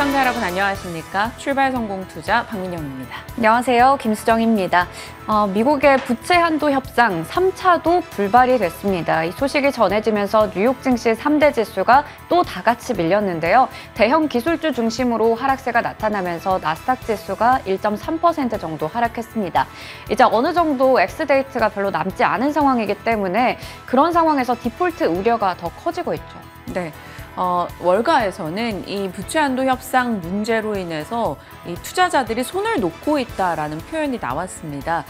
시청자 여러분 안녕하십니까? 출발 성공 투자 박민영입니다. 안녕하세요. 김수정입니다. 미국의 부채 한도 협상 3차도 불발이 됐습니다. 이 소식이 전해지면서 뉴욕 증시 3대 지수가 또 다 같이 밀렸는데요. 대형 기술주 중심으로 하락세가 나타나면서 나스닥 지수가 1.3% 정도 하락했습니다. 이제 어느 정도 X데이트가 별로 남지 않은 상황이기 때문에 그런 상황에서 디폴트 우려가 더 커지고 있죠. 네. 월가에서는 이 부채 한도 협상 문제로 인해서 이 투자자들이 손을 놓고 있다라는 표현이 나왔습니다.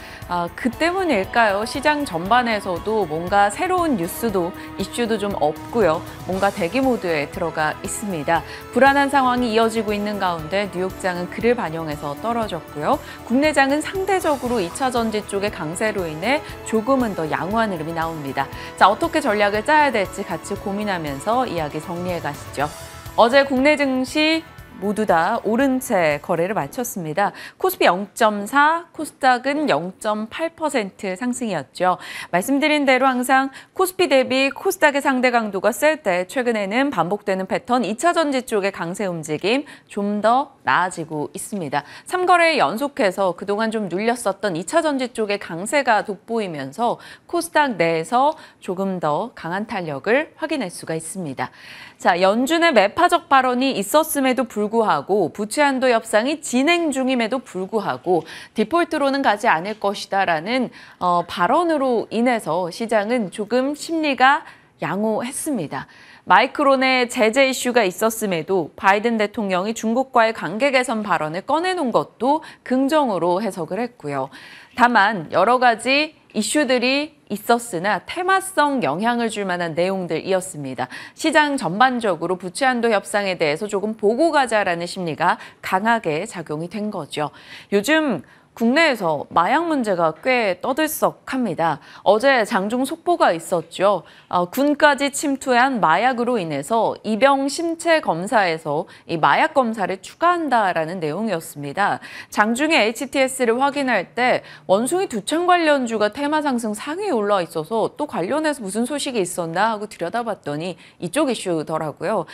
그 때문일까요? 시장 전반에서도 뭔가 새로운 뉴스도 이슈도 좀 없고요. 뭔가 대기 모드에 들어가 있습니다. 불안한 상황이 이어지고 있는 가운데 뉴욕장은 그를 반영해서 떨어졌고요. 국내장은 상대적으로 2차 전지 쪽의 강세로 인해 조금은 더 양호한 흐름이 나옵니다. 자, 어떻게 전략을 짜야 될지 같이 고민하면서 이야기 정리해 가시죠. 어제 국내 증시 모두 다 오른 채 거래를 마쳤습니다. 코스피 0.4, 코스닥은 0.8% 상승이었죠. 말씀드린 대로 항상 코스피 대비 코스닥의 상대 강도가 셀 때 최근에는 반복되는 패턴 2차 전지 쪽의 강세 움직임 좀 더 나아지고 있습니다. 3거래에 연속해서 그동안 좀 눌렸었던 2차 전지 쪽의 강세가 돋보이면서 코스닥 내에서 조금 더 강한 탄력을 확인할 수가 있습니다. 자, 연준의 매파적 발언이 있었음에도 불구하고 부채 한도 협상이 진행 중임에도 불구하고 디폴트로는 가지 않을 것이다라는 발언으로 인해서 시장은 조금 심리가 양호했습니다. 마이크론의 제재 이슈가 있었음에도 바이든 대통령이 중국과의 관계 개선 발언을 꺼내놓은 것도 긍정으로 해석을 했고요. 다만 여러 가지 이슈들이 있었으나 테마성 영향을 줄 만한 내용들이었습니다. 시장 전반적으로 부채 한도 협상에 대해서 조금 보고 가자라는 심리가 강하게 작용이 된 거죠. 요즘 국내에서 마약 문제가 꽤 떠들썩합니다. 어제 장중 속보가 있었죠. 군까지 침투한 마약으로 인해서 이병 심체 검사에서 이 마약 검사를 추가한다라는 내용이었습니다. 장중에 HTS를 확인할 때 원숭이 두창 관련주가 테마 상승 상위에 올라와 있어서 또 관련해서 무슨 소식이 있었나 하고 들여다봤더니 이쪽 이슈더라고요.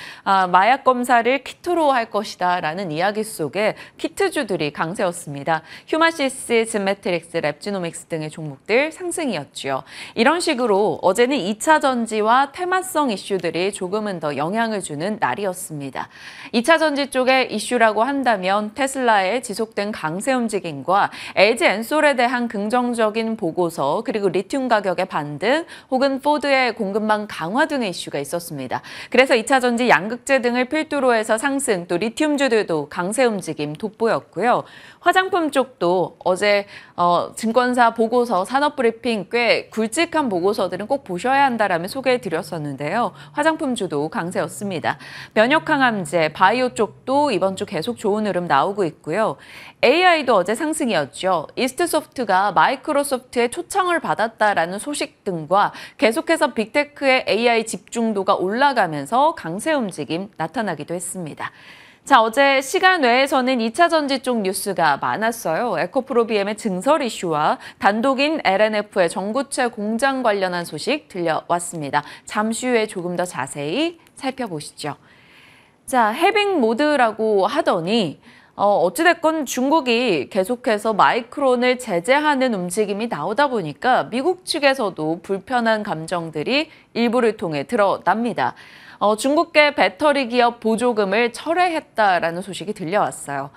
마약 검사를 키트로 할 것이다라는 이야기 속에 키트주들이 강세였습니다. 휴마시스, 즈메트릭스, 랩지노믹스 등의 종목들 상승이었죠. 이런 식으로 어제는 2차 전지와 테마성 이슈들이 조금은 더 영향을 주는 날이었습니다. 2차 전지 쪽의 이슈라고 한다면 테슬라의 지속된 강세 움직임과 LG 엔솔에 대한 긍정적인 보고서 그리고 리튬 가격의 반등 혹은 포드의 공급망 강화 등의 이슈가 있었습니다. 그래서 2차 전지 양극재 등을 필두로 해서 상승 또 리튬주들도 강세 움직임 돋보였고요. 화장품 쪽도 어제 증권사 보고서 산업브리핑 꽤 굵직한 보고서들은 꼭 보셔야 한다라며 소개해드렸었는데요. 화장품주도 강세였습니다. 면역항암제, 바이오 쪽도 이번 주 계속 좋은 흐름 나오고 있고요. AI도 어제 상승이었죠. 이스트소프트가 마이크로소프트의 초청을 받았다라는 소식 등과 계속해서 빅테크의 AI 집중도가 올라가면서 강세 움직임 나타나기도 했습니다. 자, 어제 시간 외에서는 2차 전지 쪽 뉴스가 많았어요. 에코프로비엠의 증설 이슈와 단독인 LNF의 전고체 공장 관련한 소식 들려왔습니다. 잠시 후에 조금 더 자세히 살펴보시죠. 자, 해빙 모드라고 하더니 어찌됐건 중국이 계속해서 마이크론을 제재하는 움직임이 나오다 보니까 미국 측에서도 불편한 감정들이 일부를 통해 드러납니다. 중국계 배터리 기업 보조금을 철회했다라는 소식이 들려왔어요.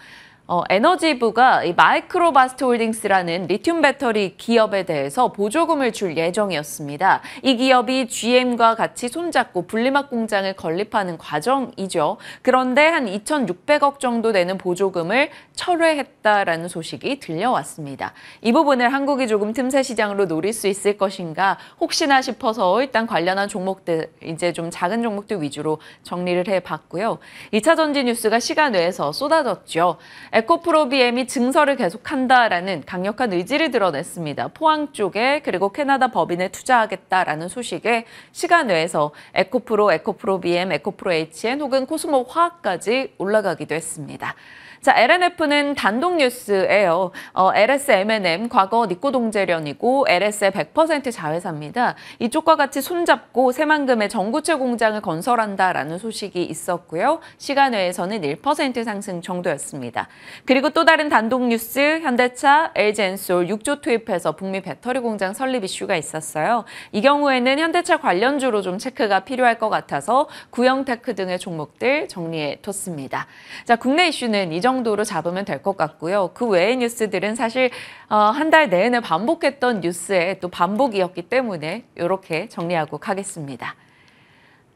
에너지부가 이 마이크로바스트 홀딩스라는 리튬 배터리 기업에 대해서 보조금을 줄 예정이었습니다. 이 기업이 GM과 같이 손잡고 분리막 공장을 건립하는 과정이죠. 그런데 한 2,600억 정도 되는 보조금을 철회했다라는 소식이 들려왔습니다. 이 부분을 한국이 조금 틈새 시장으로 노릴 수 있을 것인가 혹시나 싶어서 일단 관련한 종목들, 이제 좀 작은 종목들 위주로 정리를 해봤고요. 2차 전지 뉴스가 시간 외에서 쏟아졌죠. 에코프로비엠이 증설을 계속한다라는 강력한 의지를 드러냈습니다. 포항 쪽에 그리고 캐나다 법인에 투자하겠다라는 소식에 시간 외에서 에코프로, 에코프로비엠, 에코프로 HN 혹은 코스모 화학까지 올라가기도 했습니다. 자, LNF는 단독 뉴스예요. LS M&M 과거 니코동재련이고 LS의 100% 자회사입니다. 이쪽과 같이 손잡고 새만금의 전구체 공장을 건설한다라는 소식이 있었고요. 시간 외에서는 1% 상승 정도였습니다. 그리고 또 다른 단독 뉴스, 현대차, LG엔솔 6조 투입해서 북미 배터리 공장 설립 이슈가 있었어요. 이 경우에는 현대차 관련주로 좀 체크가 필요할 것 같아서 구형테크 등의 종목들 정리해뒀습니다. 자, 국내 이슈는 이 정도로 잡으면 될 것 같고요. 그 외의 뉴스들은 사실 한 달 내내 반복했던 뉴스의 또 반복이었기 때문에 이렇게 정리하고 가겠습니다.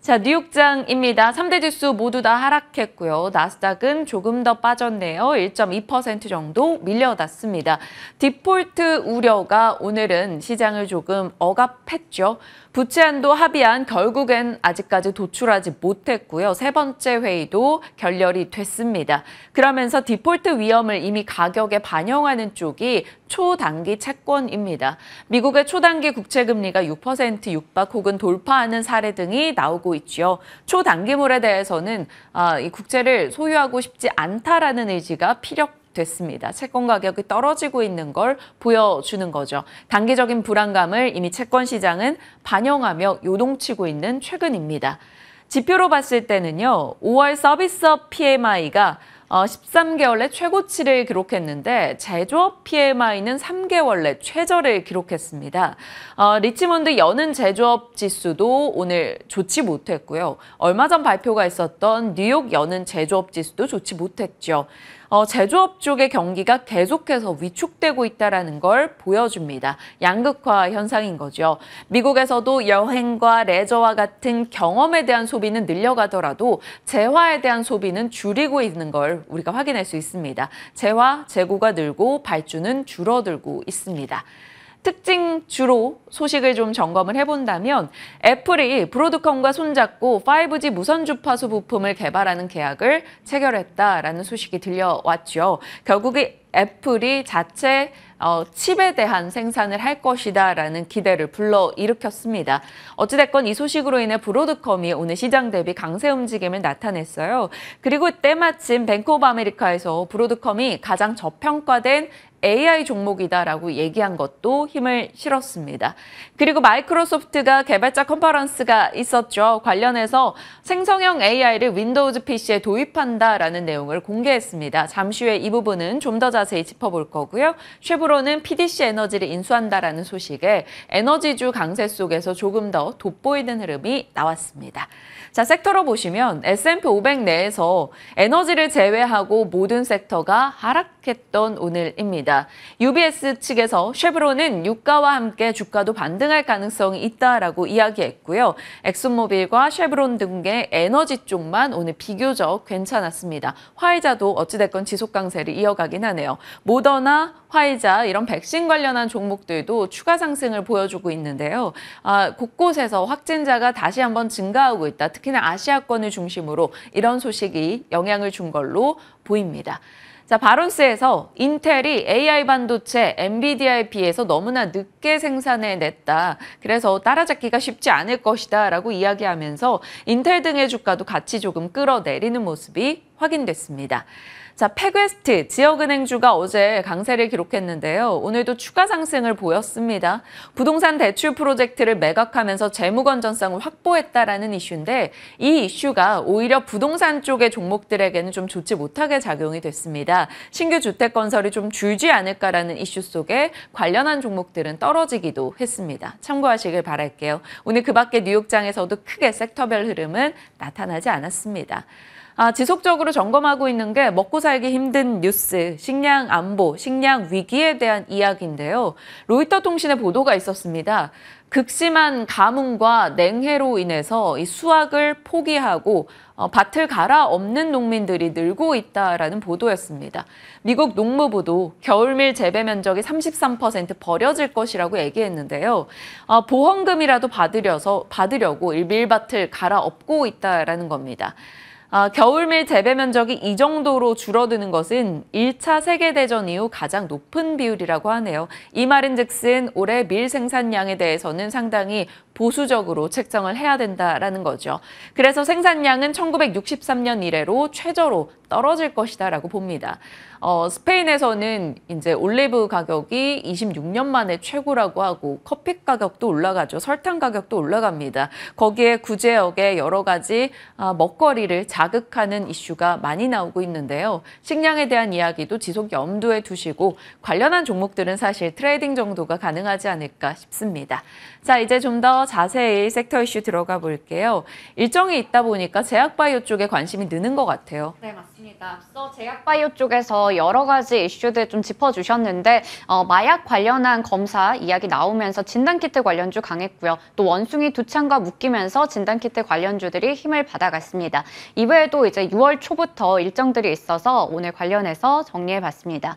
자, 뉴욕장입니다. 3대 지수 모두 다 하락했고요. 나스닥은 조금 더 빠졌네요. 1.2% 정도 밀려났습니다. 디폴트 우려가 오늘은 시장을 조금 억압했죠. 부채 한도 합의안 결국엔 아직까지 도출하지 못했고요. 세 번째 회의도 결렬이 됐습니다. 그러면서 디폴트 위험을 이미 가격에 반영하는 쪽이 초단기 채권입니다. 미국의 초단기 국채금리가 6% 육박 혹은 돌파하는 사례 등이 나오고 있죠. 초단기물에 대해서는 이 국채를 소유하고 싶지 않다라는 의지가 됐습니다. 채권 가격이 떨어지고 있는 걸 보여주는 거죠. 단기적인 불안감을 이미 채권 시장은 반영하며 요동치고 있는 최근입니다. 지표로 봤을 때는요. 5월 서비스업 PMI가 13개월 내 최고치를 기록했는데 제조업 PMI는 3개월 내 최저를 기록했습니다. 리치몬드 여는 제조업 지수도 오늘 좋지 못했고요. 얼마 전 발표가 있었던 뉴욕 여는 제조업 지수도 좋지 못했죠. 제조업 쪽의 경기가 계속해서 위축되고 있다는 걸 보여줍니다. 양극화 현상인 거죠. 미국에서도 여행과 레저와 같은 경험에 대한 소비는 늘려가더라도 재화에 대한 소비는 줄이고 있는 걸 우리가 확인할 수 있습니다. 재화, 재고가 늘고 발주는 줄어들고 있습니다. 특징주로 소식을 좀 점검을 해본다면 애플이 브로드컴과 손잡고 5G 무선 주파수 부품을 개발하는 계약을 체결했다라는 소식이 들려왔죠. 결국에 애플이 자체 칩에 대한 생산을 할 것이다라는 기대를 불러일으켰습니다. 어찌됐건 이 소식으로 인해 브로드컴이 오늘 시장 대비 강세 움직임을 나타냈어요. 그리고 때마침 뱅크 오브 아메리카에서 브로드컴이 가장 저평가된 AI 종목이다라고 얘기한 것도 힘을 실었습니다. 그리고 마이크로소프트가 개발자 컨퍼런스가 있었죠. 관련해서 생성형 AI를 윈도우즈 PC에 도입한다라는 내용을 공개했습니다. 잠시 후에 이 부분은 좀 더 자세히 짚어볼 거고요. 쉐브론은 PDC 에너지를 인수한다라는 소식에 에너지주 강세 속에서 조금 더 돋보이는 흐름이 나왔습니다. 자, 섹터로 보시면 S&P 500 내에서 에너지를 제외하고 모든 섹터가 하락했던 오늘입니다. UBS 측에서 쉐브론은 유가와 함께 주가도 반등할 가능성이 있다라고 이야기했고요. 엑슨모빌과 쉐브론 등의 에너지 쪽만 오늘 비교적 괜찮았습니다. 화이자도 어찌됐건 지속 강세를 이어가긴 하네요. 모더나, 화이자 이런 백신 관련한 종목들도 추가 상승을 보여주고 있는데요. 곳곳에서 확진자가 다시 한번 증가하고 있다. 특히나 아시아권을 중심으로 이런 소식이 영향을 준 걸로 보입니다. 자, 바론스에서 인텔이 AI 반도체 엔비디아에 비해서 너무나 늦게 생산해냈다. 그래서 따라잡기가 쉽지 않을 것이다 라고 이야기하면서 인텔 등의 주가도 같이 조금 끌어내리는 모습이 확인됐습니다. 자, 팩웨스트 지역은행주가 어제 강세를 기록했는데요. 오늘도 추가 상승을 보였습니다. 부동산 대출 프로젝트를 매각하면서 재무 건전성을 확보했다라는 이슈인데 이 이슈가 오히려 부동산 쪽의 종목들에게는 좀 좋지 못하게 작용이 됐습니다. 신규 주택 건설이 좀 줄지 않을까라는 이슈 속에 관련한 종목들은 떨어지기도 했습니다. 참고하시길 바랄게요. 오늘 그 밖에 뉴욕장에서도 크게 섹터별 흐름은 나타나지 않았습니다. 지속적으로 점검하고 있는 게 먹고 살기 힘든 뉴스, 식량 안보, 식량 위기에 대한 이야기인데요. 로이터 통신의 보도가 있었습니다. 극심한 가뭄과 냉해로 인해서 이 수확을 포기하고 밭을 갈아엎는 농민들이 늘고 있다라는 보도였습니다. 미국 농무부도 겨울밀 재배 면적이 33% 버려질 것이라고 얘기했는데요. 보험금이라도 받으려고 밀밭을 갈아엎고 있다라는 겁니다. 겨울밀 재배 면적이 이 정도로 줄어드는 것은 1차 세계대전 이후 가장 높은 비율이라고 하네요. 이 말인즉슨 올해 밀 생산량에 대해서는 상당히 보수적으로 책정을 해야 된다라는 거죠. 그래서 생산량은 1963년 이래로 최저로 떨어질 것이다라고 봅니다. 스페인에서는 이제 올리브 가격이 26년 만에 최고라고 하고 커피 가격도 올라가죠. 설탕 가격도 올라갑니다. 거기에 구제역의 여러 가지 먹거리를 자극하는 이슈가 많이 나오고 있는데요. 식량에 대한 이야기도 지속 염두에 두시고 관련한 종목들은 사실 트레이딩 정도가 가능하지 않을까 싶습니다. 자, 이제 좀 더 자세히 섹터 이슈 들어가 볼게요. 일정이 있다 보니까 제약바이오 쪽에 관심이 느는 것 같아요. 네, 맞습니다. 앞서 제약바이오 쪽에서 여러 가지 이슈들 좀 짚어주셨는데 마약 관련한 검사 이야기 나오면서 진단키트 관련주 강했고요. 또 원숭이 두창과 묶이면서 진단키트 관련주들이 힘을 받아갔습니다. 이외에도 이제 6월 초부터 일정들이 있어서 오늘 관련해서 정리해봤습니다.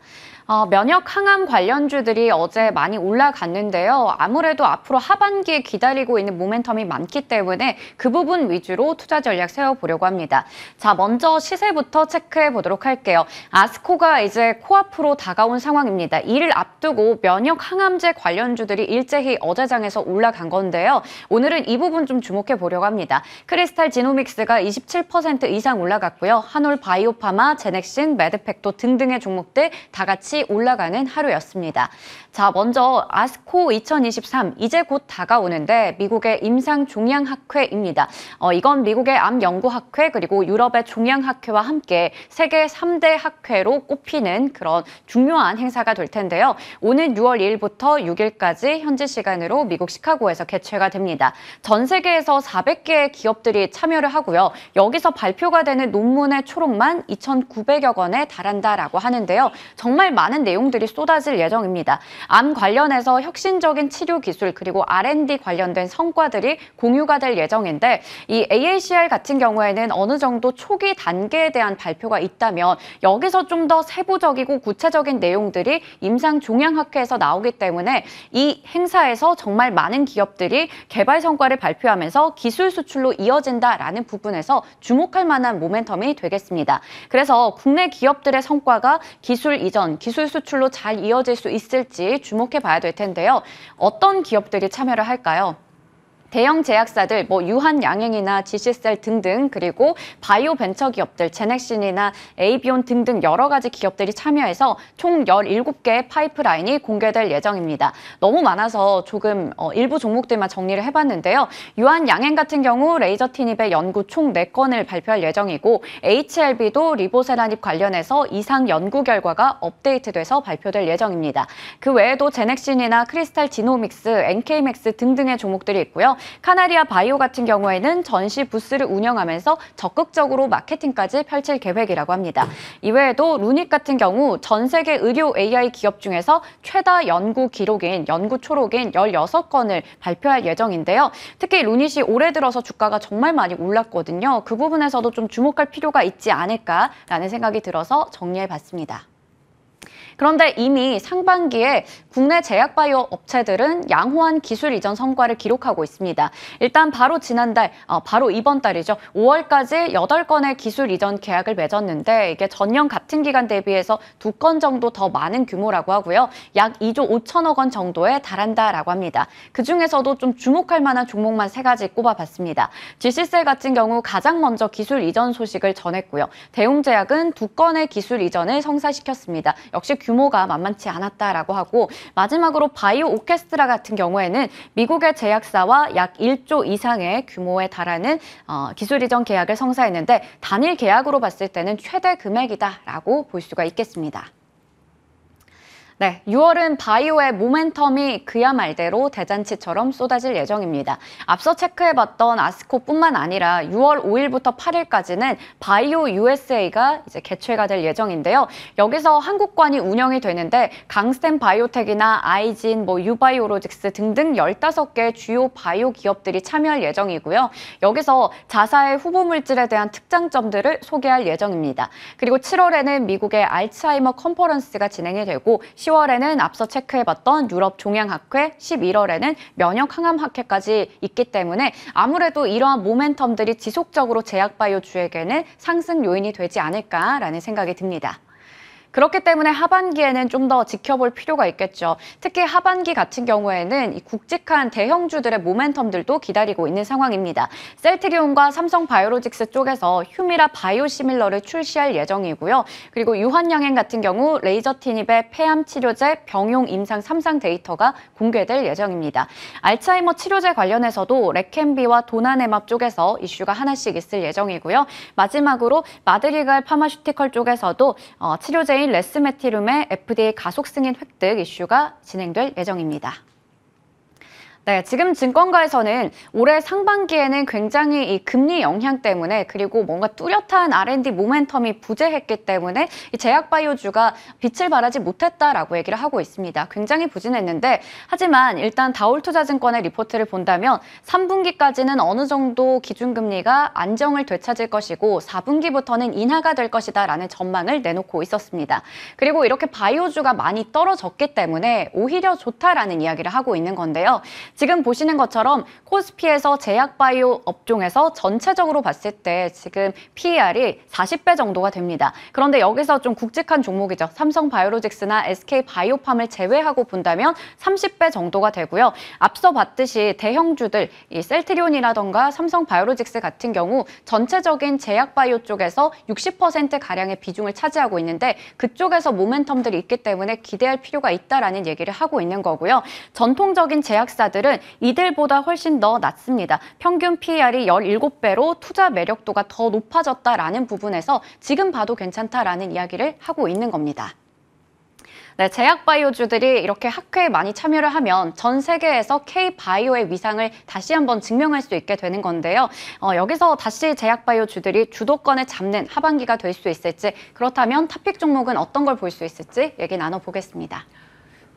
면역 항암 관련주들이 어제 많이 올라갔는데요. 아무래도 앞으로 하반기에 기다리고 있는 모멘텀이 많기 때문에 그 부분 위주로 투자 전략 세워보려고 합니다. 자, 먼저 시세부터 체크해 보도록 할게요. 아스코가 이제 코앞으로 다가온 상황입니다. 이를 앞두고 면역 항암제 관련주들이 일제히 어제장에서 올라간 건데요. 오늘은 이 부분 좀 주목해 보려고 합니다. 크리스탈 지노믹스가 27% 이상 올라갔고요. 한올 바이오파마, 제넥신, 메드팩토 등등의 종목들 다 같이 올라가는 하루였습니다. 자, 먼저 아스코 2023 이제 곧 다가오는데 미국의 임상종양학회입니다. 이건 미국의 암연구학회 그리고 유럽의 종양학회와 함께 세계 3대 학회로 꼽히는 그런 중요한 행사가 될 텐데요. 오는 6월 2일부터 6일까지 현지 시간으로 미국 시카고에서 개최가 됩니다. 전 세계에서 400개의 기업들이 참여를 하고요. 여기서 발표가 되는 논문의 초록만 2,900여 건에 달한다라고 하는데요. 정말 많은 내용들이 쏟아질 예정입니다. 암 관련해서 혁신적인 치료 기술 그리고 R&D 관련된 성과들이 공유가 될 예정인데 이 AACR 같은 경우에는 어느 정도 초기 단계에 대한 발표가 있다면 여기서 좀 더 세부적이고 구체적인 내용들이 임상종양학회에서 나오기 때문에 이 행사에서 정말 많은 기업들이 개발 성과를 발표하면서 기술 수출로 이어진다라는 부분에서 주목할 만한 모멘텀이 되겠습니다. 그래서 국내 기업들의 성과가 기술 이전, 기술 수출로 잘 이어질 수 있을지 주목해 봐야 될 텐데요. 어떤 기업들이 참여를 할까요? 대형 제약사들, 유한양행이나 GC셀 등등 그리고 바이오 벤처 기업들, 제넥신이나 에이비온 등등 여러 가지 기업들이 참여해서 총 17개의 파이프라인이 공개될 예정입니다. 너무 많아서 조금 일부 종목들만 정리를 해봤는데요. 유한양행 같은 경우 레이저 티닙의 연구 총 4건을 발표할 예정이고 HLB도 리보세라닙 관련해서 이상 연구 결과가 업데이트돼서 발표될 예정입니다. 그 외에도 제넥신이나 크리스탈 지노믹스, NK맥스 등등의 종목들이 있고요. 카나리아 바이오 같은 경우에는 전시 부스를 운영하면서 적극적으로 마케팅까지 펼칠 계획이라고 합니다. 이외에도 루닉 같은 경우 전 세계 의료 AI 기업 중에서 최다 연구 기록인, 연구 초록인 16건을 발표할 예정인데요. 특히 루닛이 올해 들어서 주가가 정말 많이 올랐거든요. 그 부분에서도 좀 주목할 필요가 있지 않을까라는 생각이 들어서 정리해봤습니다. 그런데 이미 상반기에 국내 제약바이오 업체들은 양호한 기술 이전 성과를 기록하고 있습니다. 일단 바로 지난달, 바로 이번 달이죠. 5월까지 8건의 기술 이전 계약을 맺었는데 이게 전년 같은 기간 대비해서 2건 정도 더 많은 규모라고 하고요. 약 2조 5천억 원 정도에 달한다라고 합니다. 그중에서도 좀 주목할 만한 종목만 3가지 꼽아봤습니다. GC셀 같은 경우 가장 먼저 기술 이전 소식을 전했고요. 대웅제약은 2건의 기술 이전을 성사시켰습니다. 역시 규모가 만만치 않았다라고 하고 마지막으로 바이오 오케스트라 같은 경우에는 미국의 제약사와 약 1조 이상의 규모에 달하는 기술 이전 계약을 성사했는데 단일 계약으로 봤을 때는 최대 금액이다라고 볼 수가 있겠습니다. 네, 6월은 바이오의 모멘텀이 그야 말대로 대잔치처럼 쏟아질 예정입니다. 앞서 체크해봤던 아스코뿐만 아니라 6월 5일부터 8일까지는 바이오 USA가 이제 개최가 될 예정인데요. 여기서 한국관이 운영이 되는데 강스템 바이오텍이나 아이진, 유바이오로직스 등등 15개의 주요 바이오 기업들이 참여할 예정이고요. 여기서 자사의 후보 물질에 대한 특장점들을 소개할 예정입니다. 그리고 7월에는 미국의 알츠하이머 컨퍼런스가 진행이 되고 10월에는 앞서 체크해봤던 유럽 종양학회, 11월에는 면역항암학회까지 있기 때문에 아무래도 이러한 모멘텀들이 지속적으로 제약바이오주에게는 상승 요인이 되지 않을까라는 생각이 듭니다. 그렇기 때문에 하반기에는 좀 더 지켜볼 필요가 있겠죠. 특히 하반기 같은 경우에는 이 굵직한 대형주들의 모멘텀들도 기다리고 있는 상황입니다. 셀트리온과 삼성바이오로직스 쪽에서 휴미라 바이오시밀러를 출시할 예정이고요. 그리고 유한양행 같은 경우 레이저티닙의 폐암 치료제 병용 임상 3상 데이터가 공개될 예정입니다. 알츠하이머 치료제 관련해서도 레켐비와 도나네맙 쪽에서 이슈가 하나씩 있을 예정이고요. 마지막으로 마드리갈 파마슈티컬 쪽에서도 치료제 레스메티룸의 FDA 가속 승인 획득 이슈가 진행될 예정입니다. 네, 지금 증권가에서는 올해 상반기에는 굉장히 이 금리 영향 때문에 그리고 뭔가 뚜렷한 R&D 모멘텀이 부재했기 때문에 이 제약바이오주가 빛을 발하지 못했다라고 얘기를 하고 있습니다. 굉장히 부진했는데 하지만 일단 다올투자증권의 리포트를 본다면 3분기까지는 어느 정도 기준금리가 안정을 되찾을 것이고 4분기부터는 인하가 될 것이다라는 전망을 내놓고 있었습니다. 그리고 이렇게 바이오주가 많이 떨어졌기 때문에 오히려 좋다라는 이야기를 하고 있는 건데요. 지금 보시는 것처럼 코스피에서 제약바이오 업종에서 전체적으로 봤을 때 지금 PER이 40배 정도가 됩니다. 그런데 여기서 좀 굵직한 종목이죠. 삼성바이오로직스나 SK바이오팜을 제외하고 본다면 30배 정도가 되고요. 앞서 봤듯이 대형주들, 이 셀트리온이라던가 삼성바이오로직스 같은 경우 전체적인 제약바이오 쪽에서 60%가량의 비중을 차지하고 있는데 그쪽에서 모멘텀들이 있기 때문에 기대할 필요가 있다라는 얘기를 하고 있는 거고요. 전통적인 제약사들은 이들보다 훨씬 더 낮습니다. 평균 PER이 17배로 투자 매력도가 더 높아졌다라는 부분에서 지금 봐도 괜찮다라는 이야기를 하고 있는 겁니다. 네, 제약바이오주들이 이렇게 학회에 많이 참여를 하면 전 세계에서 K바이오의 위상을 다시 한번 증명할 수 있게 되는 건데요. 여기서 다시 제약바이오주들이 주도권을 잡는 하반기가 될 수 있을지, 그렇다면 탑픽 종목은 어떤 걸 볼 수 있을지 얘기 나눠보겠습니다.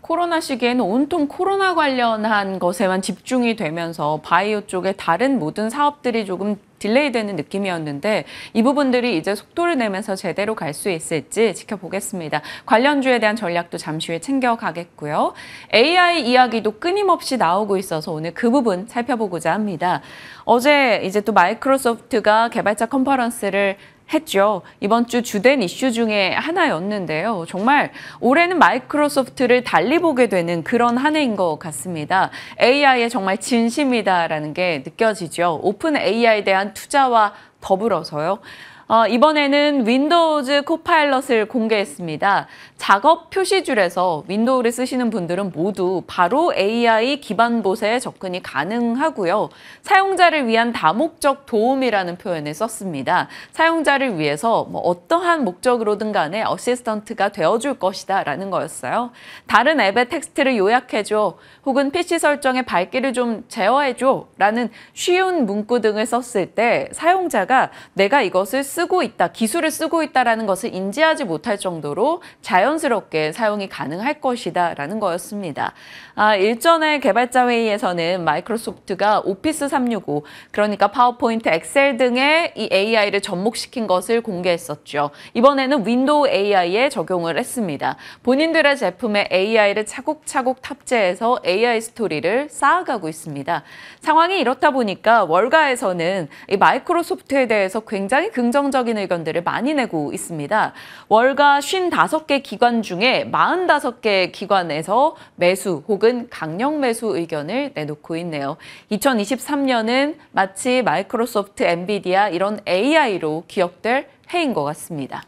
코로나 시기에는 온통 코로나 관련한 것에만 집중이 되면서 바이오 쪽의 다른 모든 사업들이 조금 딜레이되는 느낌이었는데 이 부분들이 이제 속도를 내면서 제대로 갈 수 있을지 지켜보겠습니다. 관련주에 대한 전략도 잠시 후에 챙겨가겠고요. AI 이야기도 끊임없이 나오고 있어서 오늘 그 부분 살펴보고자 합니다. 어제 이제 또 마이크로소프트가 개발자 컨퍼런스를 했죠. 이번 주 주된 이슈 중에 하나였는데요. 정말 올해는 마이크로소프트를 달리 보게 되는 그런 한 해인 것 같습니다. AI에 정말 진심이다라는 게 느껴지죠. 오픈 AI에 대한 투자와 더불어서요. 이번에는 윈도우즈 코파일럿을 공개했습니다. 작업 표시줄에서 윈도우를 쓰시는 분들은 모두 바로 AI 기반 봇에 접근이 가능하고요. 사용자를 위한 다목적 도움이라는 표현을 썼습니다. 사용자를 위해서 어떠한 목적으로든 간에 어시스턴트가 되어줄 것이다 라는 거였어요. 다른 앱의 텍스트를 요약해줘, 혹은 PC 설정의 밝기를 좀 제어해줘 라는 쉬운 문구 등을 썼을 때 사용자가 내가 이것을 쓰고 있다, 기술을 쓰고 있다는 것을 인지하지 못할 정도로 자연스럽게 사용이 가능할 것이다 라는 거였습니다. 일전에 개발자 회의에서는 마이크로소프트가 오피스 365, 그러니까 파워포인트, 엑셀 등의 이 AI를 접목시킨 것을 공개했었죠. 이번에는 윈도우 AI에 적용을 했습니다. 본인들의 제품에 AI를 차곡차곡 탑재해서 AI 스토리를 쌓아가고 있습니다. 상황이 이렇다 보니까 월가에서는 이 마이크로소프트에 대해서 굉장히 긍정적인 의견들을 많이 내고 있습니다. 월가 55개 기관 중에 45개 기관에서 매수 혹은 강력 매수 의견을 내놓고 있네요. 2023년은 마치 마이크로소프트, 엔비디아 이런 AI로 기억될 해인 것 같습니다.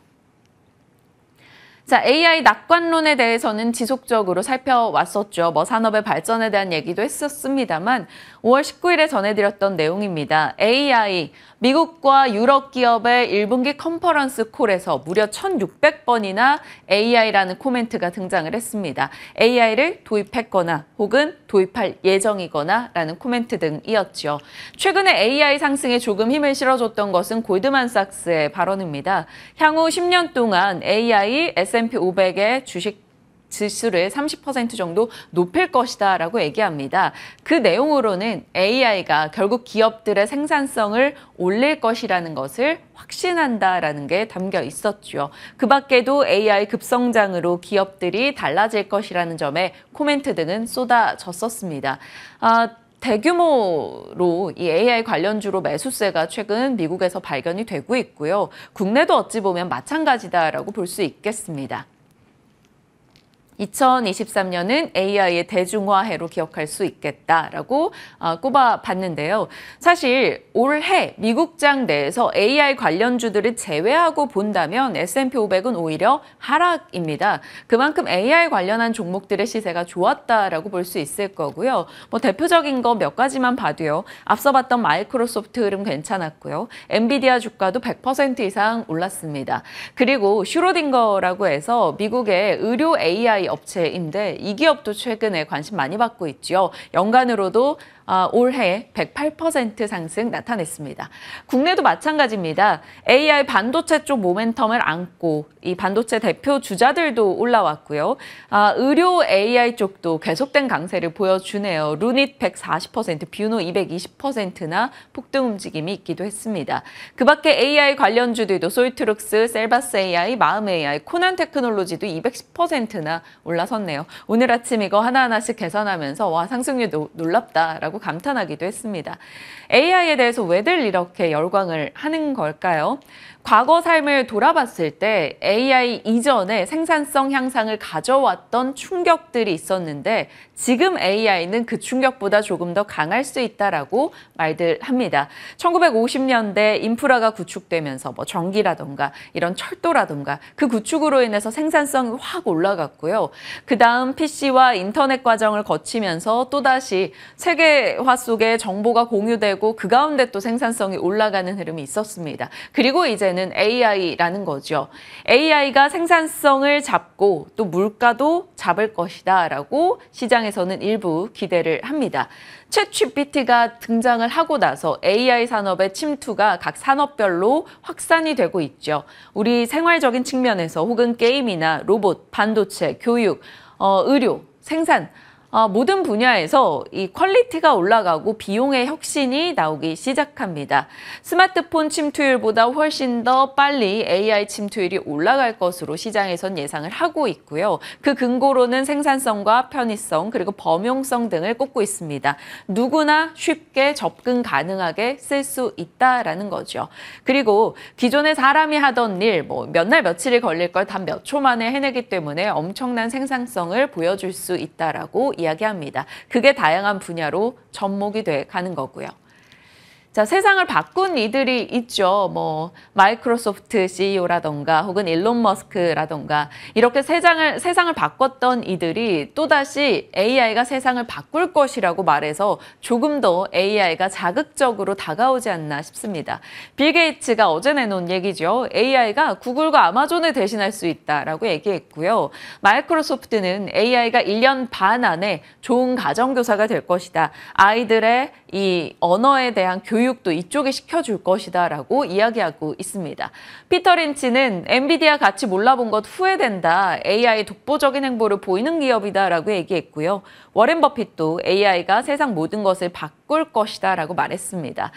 자, AI 낙관론에 대해서는 지속적으로 살펴왔었죠. 산업의 발전에 대한 얘기도 했었습니다만 5월 19일에 전해드렸던 내용입니다. AI, 미국과 유럽 기업의 1분기 컨퍼런스 콜에서 무려 1,600번이나 AI라는 코멘트가 등장을 했습니다. AI를 도입했거나 혹은 도입할 예정이거나 라는 코멘트 등이었죠. 최근에 AI 상승에 조금 힘을 실어줬던 것은 골드만삭스의 발언입니다. 향후 10년 동안 AI, S&P 500의 주식 지수를 30% 정도 높일 것이다라고 얘기합니다. 그 내용으로는 AI가 결국 기업들의 생산성을 올릴 것이라는 것을 확신한다라는 게 담겨 있었죠. 그 밖에도 AI 급성장으로 기업들이 달라질 것이라는 점에 코멘트 등은 쏟아졌었습니다. 대규모로 이 AI 관련주로 매수세가 최근 미국에서 발견이 되고 있고요. 국내도 어찌 보면 마찬가지다라고 볼 수 있겠습니다. 2023년은 AI의 대중화해로 기억할 수 있겠다라고 꼽아봤는데요. 사실 올해 미국장 내에서 AI 관련주들을 제외하고 본다면 S&P 500은 오히려 하락입니다. 그만큼 AI 관련한 종목들의 시세가 좋았다라고 볼 수 있을 거고요. 대표적인 거 몇 가지만 봐도요. 앞서 봤던 마이크로소프트 흐름 괜찮았고요. 엔비디아 주가도 100% 이상 올랐습니다. 그리고 슈로딩거라고 해서 미국의 의료 AI 업체인데 이 기업도 최근에 관심 많이 받고 있죠. 연간으로도 올해 108% 상승 나타냈습니다. 국내도 마찬가지입니다. AI 반도체 쪽 모멘텀을 안고 이 반도체 대표 주자들도 올라왔고요. 의료 AI 쪽도 계속된 강세를 보여주네요. 루닛 140%, 뷰노 220%나 폭등 움직임이 있기도 했습니다. 그 밖에 AI 관련주들도 솔트룩스, 셀바스 AI, 마음 AI, 코난 테크놀로지도 210%나 올라섰네요. 오늘 아침 이거 하나하나씩 계산하면서 와, 상승률 놀랍다라고 감탄하기도 했습니다. AI에 대해서 왜들 이렇게 열광을 하는 걸까요? 과거 삶을 돌아봤을 때 AI 이전에 생산성 향상을 가져왔던 충격들이 있었는데 지금 AI는 그 충격보다 조금 더 강할 수 있다라고 말들 합니다. 1950년대 인프라가 구축되면서 전기라던가 이런 철도라던가 그 구축으로 인해서 생산성이 확 올라갔고요. 그 다음 PC와 인터넷 과정을 거치면서 또다시 세계화 속에 정보가 공유되고 그 가운데 또 생산성이 올라가는 흐름이 있었습니다. 그리고 이제는 AI라는 거죠. AI가 생산성을 잡고 또 물가도 잡을 것이다 라고 시장에서는 일부 기대를 합니다. 챗GPT가 등장을 하고 나서 AI 산업의 침투가 각 산업별로 확산이 되고 있죠. 우리 생활적인 측면에서 혹은 게임이나 로봇, 반도체, 교육, 의료, 생산 모든 분야에서 이 퀄리티가 올라가고 비용의 혁신이 나오기 시작합니다. 스마트폰 침투율보다 훨씬 더 빨리 AI 침투율이 올라갈 것으로 시장에선 예상을 하고 있고요. 그 근거로는 생산성과 편의성 그리고 범용성 등을 꼽고 있습니다. 누구나 쉽게 접근 가능하게 쓸 수 있다라는 거죠. 그리고 기존에 사람이 하던 일 몇 날 며칠이 걸릴 걸 단 몇 초 만에 해내기 때문에 엄청난 생산성을 보여줄 수 있다라고 이야기합니다. 그게 다양한 분야로 접목이 돼 가는 거고요. 자, 세상을 바꾼 이들이 있죠. 마이크로소프트 CEO라던가 혹은 일론 머스크라던가 이렇게 세상을 바꿨던 이들이 또다시 AI가 세상을 바꿀 것이라고 말해서 조금 더 AI가 자극적으로 다가오지 않나 싶습니다. 빌 게이츠가 어제 내놓은 얘기죠. AI가 구글과 아마존을 대신할 수 있다라고 얘기했고요. 마이크로소프트는 AI가 1년 반 안에 좋은 가정교사가 될 것이다. 아이들의 이 언어에 대한 교육도 이쪽에 시켜줄 것이다 라고 이야기하고 있습니다. 피터 린치는 엔비디아 가치 몰라본 것 후회된다. AI 독보적인 행보를 보이는 기업이다 라고 얘기했고요. 워렌 버핏도 AI가 세상 모든 것을 바꿀 것이다 라고 말했습니다.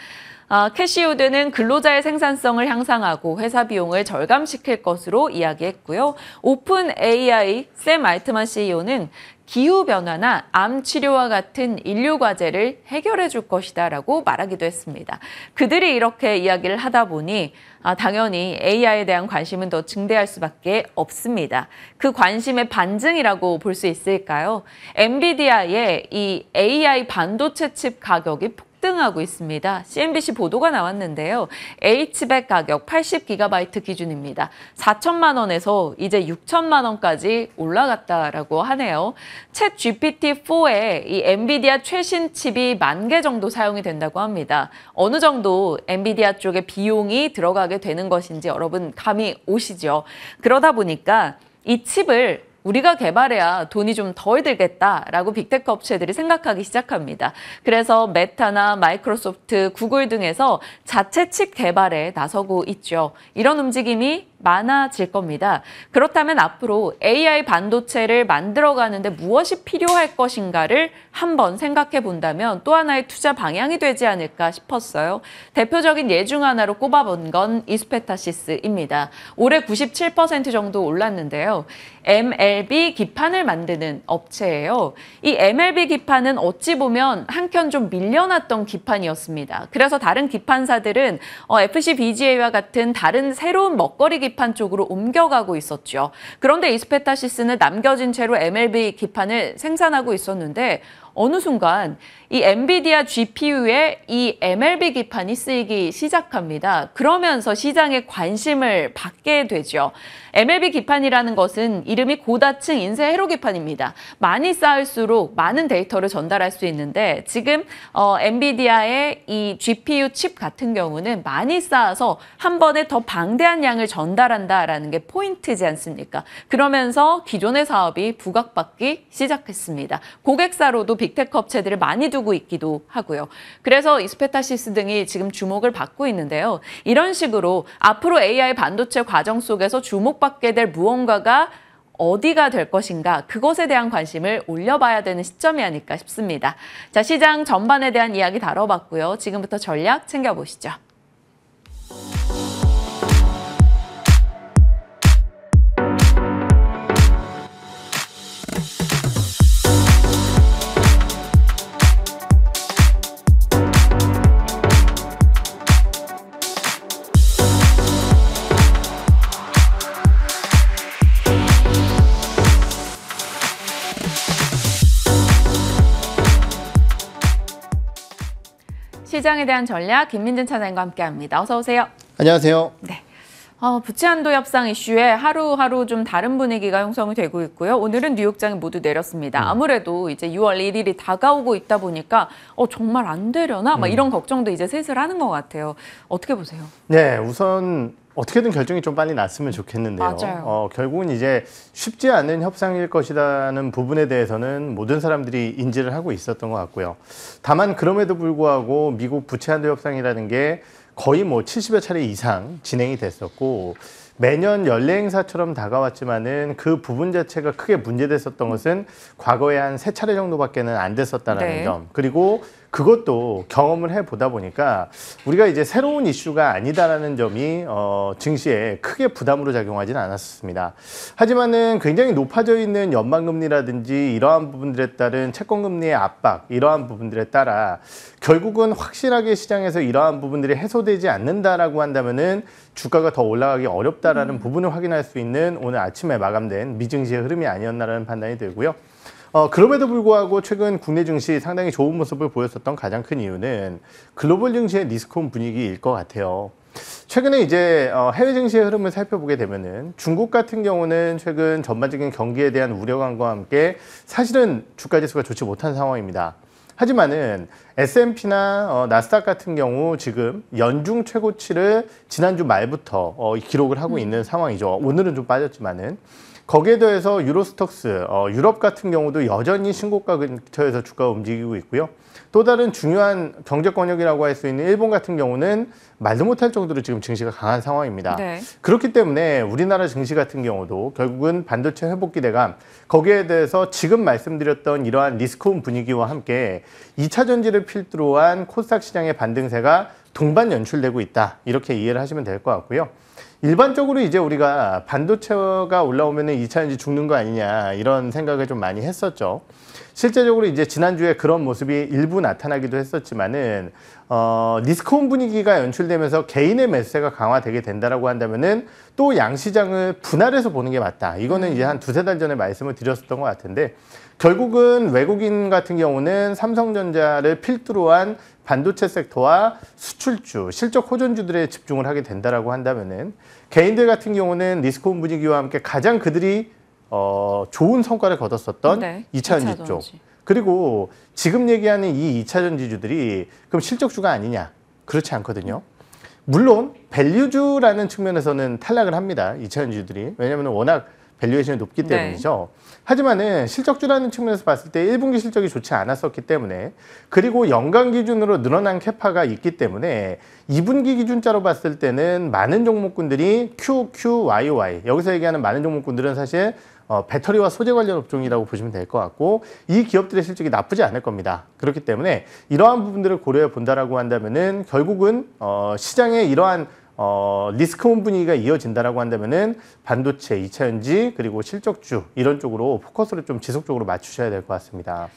캐시우드는 근로자의 생산성을 향상하고 회사 비용을 절감시킬 것으로 이야기했고요. 오픈 AI 샘 알트만 CEO는 기후변화나 암 치료와 같은 인류 과제를 해결해 줄 것이다 라고 말하기도 했습니다. 그들이 이렇게 이야기를 하다 보니 당연히 AI에 대한 관심은 더 증대할 수밖에 없습니다. 그 관심의 반증이라고 볼 수 있을까요? 엔비디아의 이 AI 반도체 칩 가격이 폭등하고 있습니다. CNBC 보도가 나왔는데요. H백 가격 80GB 기준입니다. 4천만 원에서 이제 6천만 원까지 올라갔다라고 하네요. 챗 GPT-4에 이 엔비디아 최신 칩이 10,000개 정도 사용이 된다고 합니다. 어느 정도 엔비디아 쪽에 비용이 들어가게 되는 것인지 여러분 감이 오시죠? 그러다 보니까 이 칩을 우리가 개발해야 돈이 좀 덜 들겠다라고 빅테크 업체들이 생각하기 시작합니다. 그래서 메타나 마이크로소프트, 구글 등에서 자체 칩 개발에 나서고 있죠. 이런 움직임이 많아질 겁니다. 그렇다면 앞으로 AI 반도체를 만들어가는데 무엇이 필요할 것인가를 한번 생각해 본다면 또 하나의 투자 방향이 되지 않을까 싶었어요. 대표적인 예 중 하나로 꼽아본 건 이스페타시스입니다. 올해 97% 정도 올랐는데요. MLB 기판을 만드는 업체예요. 이 MLB 기판은 어찌 보면 한켠 좀 밀려났던 기판이었습니다. 그래서 다른 기판사들은 FC BGA와 같은 다른 새로운 먹거리 기판 쪽으로 옮겨가고 있었죠. 그런데 이스페타시스는 남겨진 채로 MLB 기판을 생산하고 있었는데 어느 순간 이 엔비디아 GPU에 이 MLB 기판이 쓰이기 시작합니다. 그러면서 시장에 관심을 받게 되죠. MLB 기판이라는 것은 이름이 고다층 인쇄 회로 기판입니다. 많이 쌓을수록 많은 데이터를 전달할 수 있는데 지금 엔비디아의 이 GPU 칩 같은 경우는 많이 쌓아서 한 번에 더 방대한 양을 전달한다라는 게 포인트지 않습니까? 그러면서 기존의 사업이 부각받기 시작했습니다. 고객사로도 빅테크 업체들을 많이 두고 있기도 하고요. 그래서 이스페타시스 등이 지금 주목을 받고 있는데요. 이런 식으로 앞으로 AI 반도체 과정 속에서 주목받게 될 무언가가 어디가 될 것인가, 그것에 대한 관심을 올려봐야 되는 시점이 아닐까 싶습니다. 자, 시장 전반에 대한 이야기 다뤄봤고요. 지금부터 전략 챙겨보시죠. 시장에 대한 전략 김민준 차장님과 함께합니다. 어서 오세요. 안녕하세요. 네. 부채 한도 협상 이슈에 하루하루 좀 다른 분위기가 형성이 되고 있고요. 오늘은 뉴욕장이 모두 내렸습니다. 아무래도 이제 6월 1일이 다가오고 있다 보니까 정말 안 되려나? 막 이런 걱정도 이제 슬슬 하는 것 같아요. 어떻게 보세요? 네, 우선 어떻게든 결정이 좀 빨리 났으면 좋겠는데요. 맞아요. 결국은 이제 쉽지 않은 협상일 것이라는 부분에 대해서는 모든 사람들이 인지를 하고 있었던 것 같고요. 다만 그럼에도 불구하고 미국 부채 한도 협상이라는 게 거의 뭐 70여 차례 이상 진행이 됐었고 매년 연례 행사처럼 다가왔지만은 그 부분 자체가 크게 문제됐었던 것은 과거에 한 3차례 정도밖에는 안 됐었다라는 점. 그리고 그것도 경험을 해보다 보니까 우리가 이제 새로운 이슈가 아니다라는 점이 증시에 크게 부담으로 작용하지는 않았습니다. 하지만은 굉장히 높아져 있는 연방금리라든지 이러한 부분들에 따른 채권금리의 압박, 이러한 부분들에 따라 결국은 확실하게 시장에서 이러한 부분들이 해소되지 않는다라고 한다면은 주가가 더 올라가기 어렵다라는 부분을 확인할 수 있는 오늘 아침에 마감된 미증시의 흐름이 아니었나라는 판단이 들고요. 그럼에도 불구하고 최근 국내 증시 상당히 좋은 모습을 보였었던 가장 큰 이유는 글로벌 증시의 리스크온 분위기일 것 같아요. 최근에 이제 해외 증시의 흐름을 살펴보게 되면은 중국 같은 경우는 최근 전반적인 경기에 대한 우려감과 함께 사실은 주가 지수가 좋지 못한 상황입니다. 하지만은 S&P나 나스닥 같은 경우 지금 연중 최고치를 지난주 말부터 기록을 하고 있는 상황이죠. 오늘은 좀 빠졌지만은. 거기에 더해서 유로스톡스, 유럽 같은 경우도 여전히 신고가 근처에서 주가가 움직이고 있고요. 또 다른 중요한 경제권역이라고 할 수 있는 일본 같은 경우는 말도 못할 정도로 지금 증시가 강한 상황입니다. 네. 그렇기 때문에 우리나라 증시 같은 경우도 결국은 반도체 회복 기대감, 거기에 대해서 지금 말씀드렸던 이러한 리스크온 분위기와 함께 2차 전지를 필두로 한 코스닥 시장의 반등세가 동반 연출되고 있다. 이렇게 이해를 하시면 될 것 같고요. 일반적으로 이제 우리가 반도체가 올라오면은 2차 전지 죽는 거 아니냐 이런 생각을 좀 많이 했었죠. 실제적으로 이제 지난주에 그런 모습이 일부 나타나기도 했었지만은 리스크온 분위기가 연출되면서 개인의 매수세가 강화되게 된다라고 한다면은 또 양시장을 분할해서 보는 게 맞다. 이거는 이제 한 2-3달 전에 말씀을 드렸었던 것 같은데 결국은 외국인 같은 경우는 삼성전자를 필두로 한 반도체 섹터와 수출주, 실적 호전주들에 집중을 하게 된다라고 한다면은 개인들 같은 경우는 리스크온 분위기와 함께 가장 그들이 좋은 성과를 거뒀었던 네, 2차 전지 쪽. 그리고 지금 얘기하는 이 2차 전지주들이 그럼 실적주가 아니냐? 그렇지 않거든요. 물론 밸류주라는 측면에서는 탈락을 합니다. 2차 전지주들이. 왜냐하면 워낙 밸류에이션이 높기 때문이죠. 하지만은 실적주라는 측면에서 봤을 때 1분기 실적이 좋지 않았었기 때문에 그리고 연간 기준으로 늘어난 캐파가 있기 때문에 2분기 기준자로 봤을 때는 많은 종목군들이 QQYY 여기서 얘기하는 많은 종목군들은 사실 배터리와 소재 관련 업종이라고 보시면 될 것 같고 이 기업들의 실적이 나쁘지 않을 겁니다. 그렇기 때문에 이러한 부분들을 고려해 본다라고 한다면은 결국은 시장의 이러한 리스크온 분위기가 이어진다라고 한다면은 반도체, 2차전지 그리고 실적주 이런 쪽으로 포커스를 좀 지속적으로 맞추셔야 될 것 같습니다.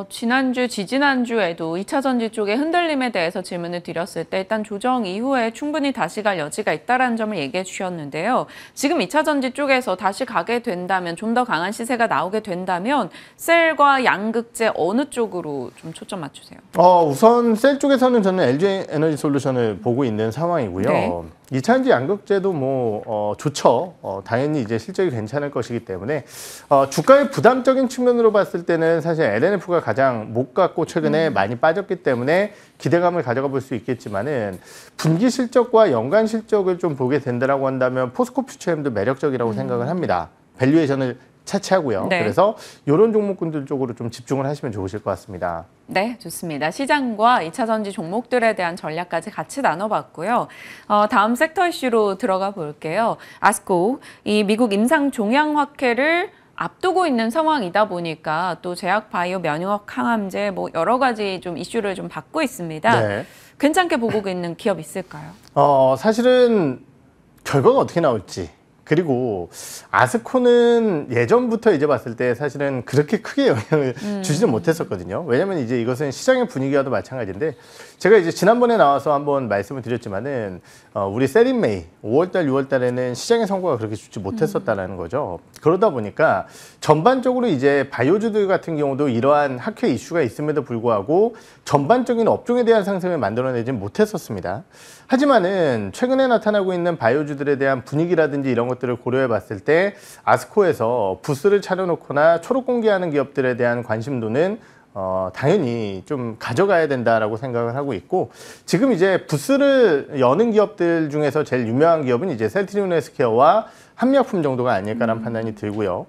지난주, 지지난주에도 2차 전지 쪽의 흔들림에 대해서 질문을 드렸을 때 일단 조정 이후에 충분히 다시 갈 여지가 있다는 점을 얘기해 주셨는데요. 지금 2차 전지 쪽에서 다시 가게 된다면 좀 더 강한 시세가 나오게 된다면 셀과 양극재 어느 쪽으로 좀 초점 맞추세요? 우선 셀 쪽에서는 저는 LG 에너지 솔루션을 보고 있는 상황이고요. 네. 2차전지 양극재도 좋죠. 당연히 이제 실적이 괜찮을 것이기 때문에 주가의 부담적인 측면으로 봤을 때는 사실 LNF가 가장 못 갔고 최근에 많이 빠졌기 때문에 기대감을 가져가 볼 수 있겠지만은 분기 실적과 연간 실적을 좀 보게 된다라고 한다면 포스코 퓨처엠도 매력적이라고 생각을 합니다. 밸류에이션을 차치하고요. 네. 그래서 이런 종목군들 쪽으로 좀 집중을 하시면 좋으실 것 같습니다. 네, 좋습니다. 시장과 2차 전지 종목들에 대한 전략까지 같이 나눠봤고요. 다음 섹터 이슈로 들어가 볼게요. 아스코, 이 미국 임상 종양학회를 앞두고 있는 상황이다 보니까 또 제약 바이오 면역 항암제 여러 가지 좀 이슈를 좀 받고 있습니다. 네. 괜찮게 보고 있는 기업 있을까요? 사실은 결과가 어떻게 나올지 그리고 아스코는 예전부터 이제 봤을 때 사실은 그렇게 크게 영향을 주지는 못했었거든요. 왜냐면 이제 이것은 시장의 분위기와도 마찬가지인데 제가 이제 지난번에 나와서 한번 말씀을 드렸지만은 우리 세린메이 5월달, 6월달에는 시장의 성과가 그렇게 좋지 못했었다라는 거죠. 그러다 보니까 전반적으로 이제 바이오주들 같은 경우도 이러한 학회 이슈가 있음에도 불구하고 전반적인 업종에 대한 상승을 만들어내진 못했었습니다. 하지만은 최근에 나타나고 있는 바이오주들에 대한 분위기라든지 이런 것들을 고려해 봤을 때 아스코에서 부스를 차려놓거나 초록 공개하는 기업들에 대한 관심도는 당연히 좀 가져가야 된다라고 생각을 하고 있고 지금 이제 부스를 여는 기업들 중에서 제일 유명한 기업은 이제 셀트리온 헬스케어와 한미약품 정도가 아닐까라는 판단이 들고요.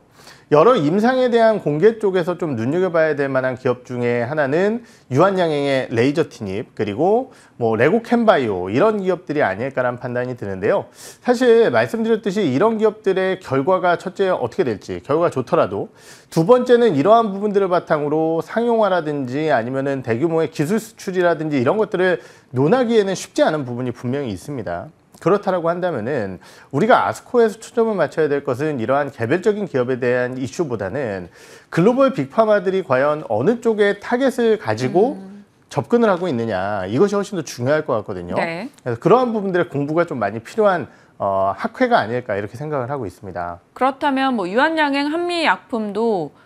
여러 임상에 대한 공개 쪽에서 좀 눈여겨봐야 될 만한 기업 중에 하나는 유한양행의 레이저 티닙 그리고 레고캠바이오 이런 기업들이 아닐까라는 판단이 드는데요. 사실 말씀드렸듯이 이런 기업들의 결과가 첫째 어떻게 될지 결과가 좋더라도 두 번째는 이러한 부분들을 바탕으로 상용화라든지 아니면은 대규모의 기술 수출이라든지 이런 것들을 논하기에는 쉽지 않은 부분이 분명히 있습니다. 그렇다라고 한다면은 우리가 아스코에서 초점을 맞춰야 될 것은 이러한 개별적인 기업에 대한 이슈보다는 글로벌 빅파마들이 과연 어느 쪽에 타겟을 가지고 접근을 하고 있느냐 이것이 훨씬 더 중요할 것 같거든요. 네. 그래서 그러한 부분들의 공부가 좀 많이 필요한 학회가 아닐까 이렇게 생각을 하고 있습니다. 그렇다면 유한양행 한미약품도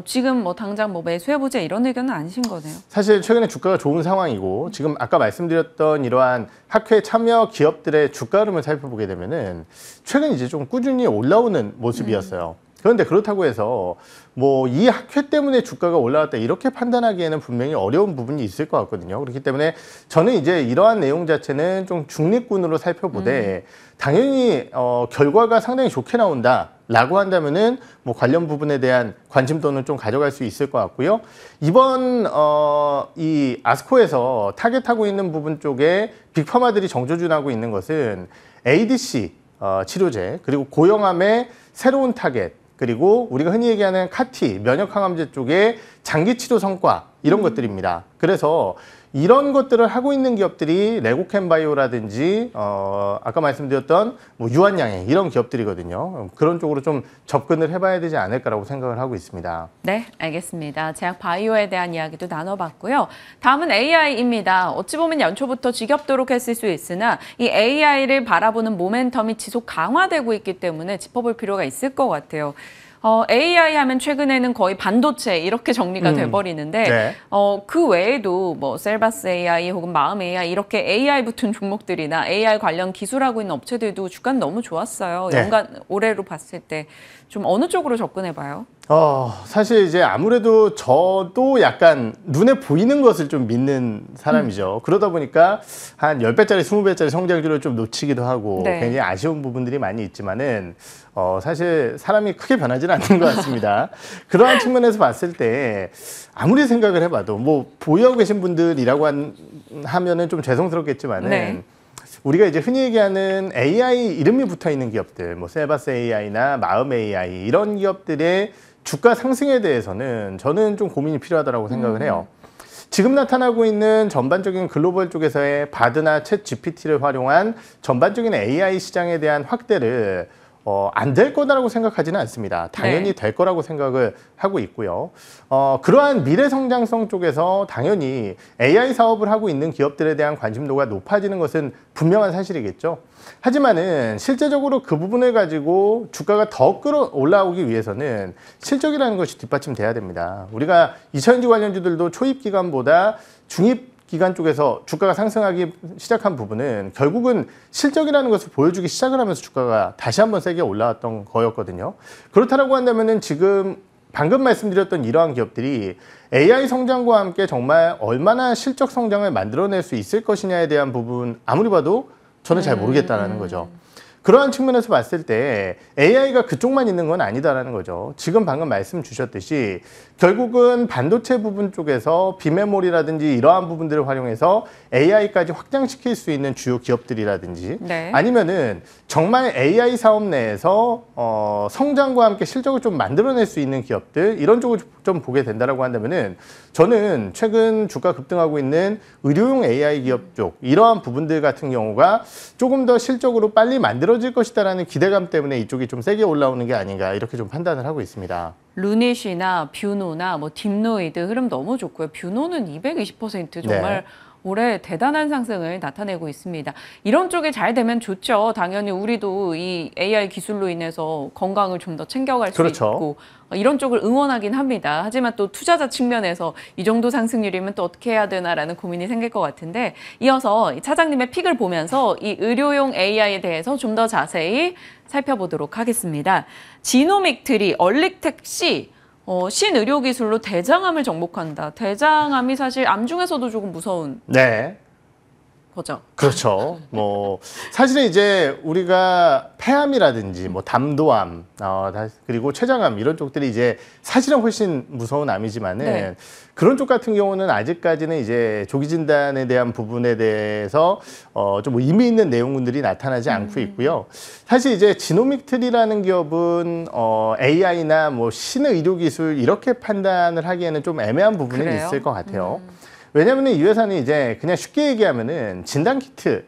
지금 당장 매수해보자 이런 의견은 아니신 거네요. 사실 최근에 주가가 좋은 상황이고 지금 아까 말씀드렸던 이러한 학회 참여 기업들의 주가 흐름을 살펴보게 되면은 최근 이제 좀 꾸준히 올라오는 모습이었어요. 그런데 그렇다고 해서 이 학회 때문에 주가가 올라왔다 이렇게 판단하기에는 분명히 어려운 부분이 있을 것 같거든요. 그렇기 때문에 저는 이제 이러한 내용 자체는 좀 중립군으로 살펴보되 당연히 결과가 상당히 좋게 나온다라고 한다면은 관련 부분에 대한 관심도는 좀 가져갈 수 있을 것 같고요. 이번 이 아스코에서 타겟하고 있는 부분 쪽에 빅파마들이 정조준하고 있는 것은 ADC 치료제 그리고 고형암의 새로운 타겟 그리고 우리가 흔히 얘기하는 카티, 면역항암제 쪽의 장기치료 성과 이런 것들입니다. 그래서 이런 것들을 하고 있는 기업들이 레고캠바이오라든지 아까 말씀드렸던 유한양행 이런 기업들이거든요. 그런 쪽으로 좀 접근을 해봐야 되지 않을까라고 생각을 하고 있습니다. 네, 알겠습니다. 제약 바이오에 대한 이야기도 나눠봤고요. 다음은 AI입니다. 어찌 보면 연초부터 지겹도록 했을 수 있으나 이 AI를 바라보는 모멘텀이 지속 강화되고 있기 때문에 짚어볼 필요가 있을 것 같아요. AI 하면 최근에는 거의 반도체 이렇게 정리가 돼버리는데 네. 그 외에도 셀바스 AI 혹은 마음 AI 이렇게 AI 붙은 종목들이나 AI 관련 기술하고 있는 업체들도 주가는 너무 좋았어요. 네. 연간 올해로 봤을 때 좀 어느 쪽으로 접근해봐요? 사실 이제 아무래도 저도 약간 눈에 보이는 것을 좀 믿는 사람이죠. 그러다 보니까 한 10배짜리, 20배짜리 성장률을 좀 놓치기도 하고 네. 굉장히 아쉬운 부분들이 많이 있지만은 사실 사람이 크게 변하지는 않는 것 같습니다. 그러한 측면에서 봤을 때 아무리 생각을 해봐도 뭐 보유하고 계신 분들이라고 하면은 좀 죄송스럽겠지만은 네. 우리가 이제 흔히 얘기하는 AI 이름이 붙어 있는 기업들, 뭐 셀바스 AI나 마음 AI 이런 기업들의 주가 상승에 대해서는 저는 좀 고민이 필요하다고 생각을 해요. 지금 나타나고 있는 전반적인 글로벌 쪽에서의 바드나 챗 GPT를 활용한 전반적인 AI 시장에 대한 확대를 안 될 거다라고 생각하지는 않습니다. 당연히 네. 될 거라고 생각을 하고 있고요. 그러한 미래 성장성 쪽에서 당연히 AI 사업을 하고 있는 기업들에 대한 관심도가 높아지는 것은 분명한 사실이겠죠. 하지만은 실제적으로 그 부분을 가지고 주가가 더 올라오기 위해서는 실적이라는 것이 뒷받침돼야 됩니다. 우리가 2차전지 관련주들도 초입 기간보다 중입 기간 쪽에서 주가가 상승하기 시작한 부분은 결국은 실적이라는 것을 보여주기 시작을 하면서 주가가 다시 한번 세게 올라왔던 거였거든요. 그렇다고 한다면은 지금 방금 말씀드렸던 이러한 기업들이 AI 성장과 함께 정말 얼마나 실적 성장을 만들어낼 수 있을 것이냐에 대한 부분 아무리 봐도 저는 잘 모르겠다라는 거죠. 그러한 측면에서 봤을 때 AI가 그쪽만 있는 건 아니다라는 거죠. 지금 방금 말씀 주셨듯이 결국은 반도체 부분 쪽에서 비메모리라든지 이러한 부분들을 활용해서 AI까지 확장시킬 수 있는 주요 기업들이라든지 네. 아니면은 정말 AI 사업 내에서 성장과 함께 실적을 좀 만들어낼 수 있는 기업들 이런 쪽을 좀 보게 된다라고 한다면은 저는 최근 주가 급등하고 있는 의료용 AI 기업 쪽 이러한 부분들 같은 경우가 조금 더 실적으로 빨리 만들어질 것이다라는 기대감 때문에 이쪽이 좀 세게 올라오는 게 아닌가 이렇게 좀 판단을 하고 있습니다. 루닛이나 뷰노나 뭐 딥노이드 흐름 너무 좋고요. 뷰노는 220% 정말 네. 올해 대단한 상승을 나타내고 있습니다. 이런 쪽이 잘 되면 좋죠. 당연히 우리도 이 AI 기술로 인해서 건강을 좀 더 챙겨갈 수 그렇죠. 있고 이런 쪽을 응원하긴 합니다. 하지만 또 투자자 측면에서 이 정도 상승률이면 또 어떻게 해야 되나라는 고민이 생길 것 같은데 이어서 이 차장님의 픽을 보면서 이 의료용 AI에 대해서 좀 더 자세히 살펴보도록 하겠습니다. 지노믹트리, 얼릭텍시 신의료기술로 대장암을 정복한다. 대장암이 사실 암 중에서도 조금 무서운 네. 거죠. 그렇죠. 뭐 사실은 이제 우리가 폐암이라든지 뭐 담도암, 그리고 췌장암 이런 쪽들이 이제 사실은 훨씬 무서운 암이지만은 네. 그런 쪽 같은 경우는 아직까지는 이제 조기 진단에 대한 부분에 대해서 좀 의미 있는 내용들이 나타나지 않고 있고요. 사실 이제 지노믹트리라는 기업은 AI나 뭐 신의료 기술 이렇게 판단을 하기에는 좀 애매한 부분은 그래요? 있을 것 같아요. 왜냐하면 이 회사는 이제 그냥 쉽게 얘기하면은 진단키트,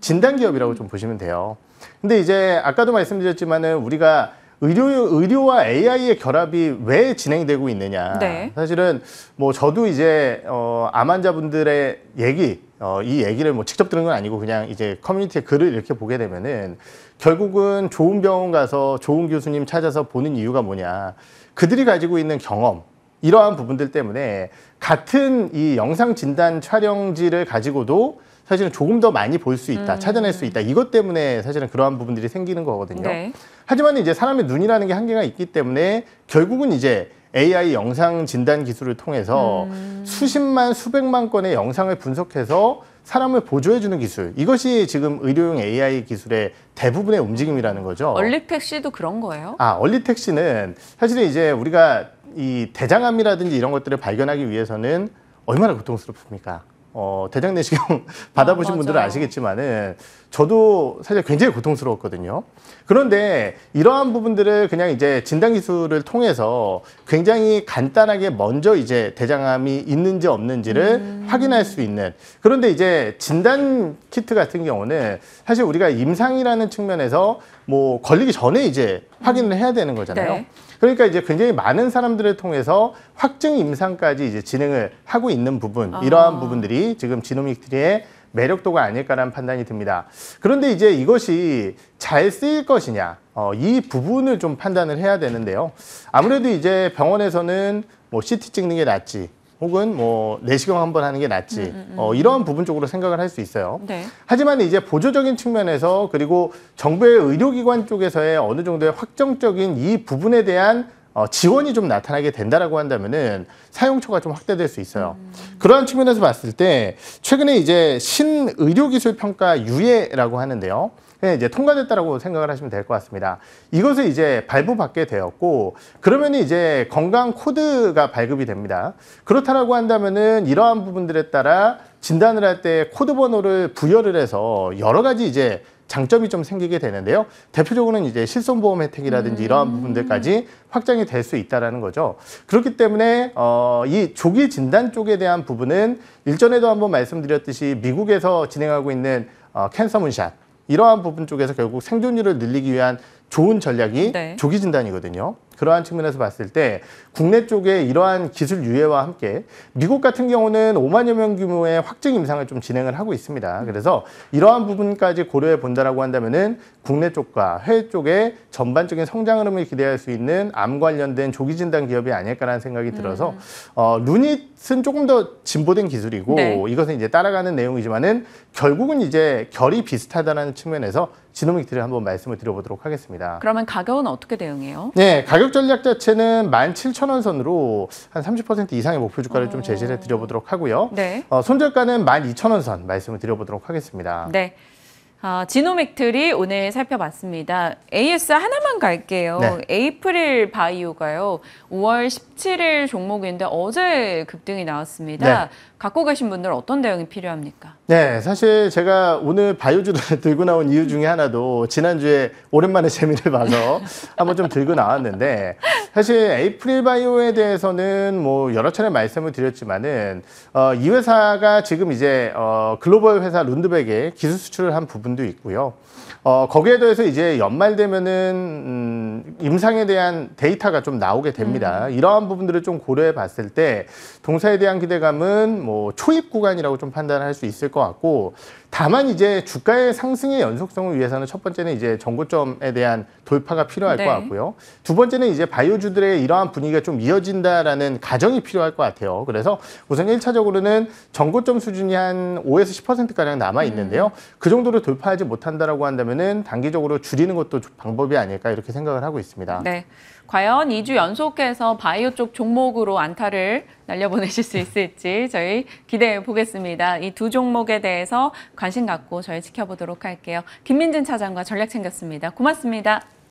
진단기업이라고 좀 보시면 돼요. 근데 이제 아까도 말씀드렸지만은 우리가 의료와 AI의 결합이 왜 진행되고 있느냐. 네. 사실은 뭐 저도 이제 암 환자분들의 얘기, 이 얘기를 뭐 직접 들은 건 아니고 그냥 이제 커뮤니티에 글을 이렇게 보게 되면은 결국은 좋은 병원 가서 좋은 교수님 찾아서 보는 이유가 뭐냐. 그들이 가지고 있는 경험, 이러한 부분들 때문에 같은 이 영상 진단 촬영지를 가지고도 사실은 조금 더 많이 볼 수 있다, 찾아낼 수 있다. 이것 때문에 사실은 그러한 부분들이 생기는 거거든요. 네. 하지만 이제 사람의 눈이라는 게 한계가 있기 때문에 결국은 이제 AI 영상 진단 기술을 통해서 수십만, 수백만 건의 영상을 분석해서 사람을 보조해주는 기술. 이것이 지금 의료용 AI 기술의 대부분의 움직임이라는 거죠. 얼릭텍시도 그런 거예요? 얼리텍시는 사실은 이제 우리가 이 대장암이라든지 이런 것들을 발견하기 위해서는 얼마나 고통스럽습니까? 대장 내시경 받아보신 분들은 맞아요. 아시겠지만은 저도 사실 굉장히 고통스러웠거든요. 그런데 이러한 부분들을 그냥 이제 진단 기술을 통해서 굉장히 간단하게 먼저 이제 대장암이 있는지 없는지를 확인할 수 있는. 그런데 이제 진단 키트 같은 경우는 사실 우리가 임상이라는 측면에서 뭐 걸리기 전에 이제 확인을 해야 되는 거잖아요. 네. 그러니까 이제 굉장히 많은 사람들을 통해서 확증 임상까지 이제 진행을 하고 있는 부분, 이러한 부분들이 지금 지노믹트리의 매력도가 아닐까라는 판단이 듭니다. 그런데 이제 이것이 잘 쓰일 것이냐, 이 부분을 좀 판단을 해야 되는데요. 아무래도 이제 병원에서는 뭐 CT 찍는 게 낫지, 혹은 뭐 내시경 한번 하는 게 낫지, 이러한 부분 쪽으로 생각을 할 수 있어요. 네. 하지만 이제 보조적인 측면에서 그리고 정부의 의료기관 쪽에서의 어느 정도의 확정적인 이 부분에 대한 지원이 좀 나타나게 된다라고 한다면은 사용처가 좀 확대될 수 있어요. 그러한 측면에서 봤을 때 최근에 이제 신의료기술 평가 유예라고 하는데요. 이제 통과됐다라고 생각을 하시면 될 것 같습니다. 이것을 이제 발부받게 되었고, 그러면 이제 건강 코드가 발급이 됩니다. 그렇다라고 한다면은 이러한 부분들에 따라 진단을 할 때 코드 번호를 부여를 해서 여러 가지 이제 장점이 좀 생기게 되는데요. 대표적으로는 이제 실손보험 혜택이라든지 이러한 부분들까지 확장이 될 수 있다라는 거죠. 그렇기 때문에 이 조기 진단 쪽에 대한 부분은 일전에도 한번 말씀드렸듯이 미국에서 진행하고 있는 캔서 문샷, 이러한 부분 쪽에서 결국 생존율을 늘리기 위한 좋은 전략이 네. 조기 진단이거든요. 그러한 측면에서 봤을 때 국내 쪽에 이러한 기술 유예와 함께 미국 같은 경우는 5만여 명 규모의 확증 임상을 좀 진행을 하고 있습니다. 그래서 이러한 부분까지 고려해 본다라고 한다면은 국내 쪽과 해외 쪽에 전반적인 성장 흐름을 기대할 수 있는 암 관련된 조기 진단 기업이 아닐까라는 생각이 들어서 루닛은 조금 더 진보된 기술이고 네. 이것은 이제 따라가는 내용이지만은 결국은 이제 결이 비슷하다는 측면에서 지노믹트를 한번 말씀을 드려보도록 하겠습니다. 그러면 가격은 어떻게 대응해요? 네, 가격 전략 자체는 17,000원 선으로 한 30% 이상의 목표 주가를 좀 제시를 해 드려보도록 하고요. 네. 손절가는 12,000원 선 말씀을 드려보도록 하겠습니다. 네. 지노맥트리 오늘 살펴봤습니다. AS 하나만 갈게요. 네. 에이프릴 바이오가요. 5월 17일 종목인데 어제 급등이 나왔습니다. 네. 갖고 계신 분들 어떤 대응이 필요합니까? 네, 사실 제가 오늘 바이오주를 들고 나온 이유 중에 하나도 지난주에 오랜만에 재미를 봐서 한번 좀 들고 나왔는데, 사실 에이프릴 바이오에 대해서는 뭐 여러 차례 말씀을 드렸지만은 이 회사가 지금 이제 글로벌 회사 룬드백에 기술 수출을 한 부분도 있고요. 거기에 더해서 이제 연말 되면은 임상에 대한 데이터가 좀 나오게 됩니다. 이러한 부분들을 좀 고려해 봤을 때 동사에 대한 기대감은 뭐 초입 구간이라고 좀 판단할 수 있을 것 같고, 다만 이제 주가의 상승의 연속성을 위해서는 첫 번째는 이제 정고점에 대한 돌파가 필요할 네. 것 같고요. 두 번째는 이제 바이오주들의 이러한 분위기가 좀 이어진다라는 가정이 필요할 것 같아요. 그래서 우선 1차적으로는 정고점 수준이 한 5에서 10%가량 남아 있는데요. 그 정도로 돌파하지 못한다라고 한다면은 단기적으로 줄이는 것도 방법이 아닐까 이렇게 생각을 하고 있습니다. 네. 과연 2주 연속해서 바이오 쪽 종목으로 안타를 날려보내실 수 있을지 저희 기대해 보겠습니다. 이 두 종목에 대해서 관심 갖고 저희 지켜보도록 할게요. 김민진 차장과 전략 챙겼습니다. 고맙습니다.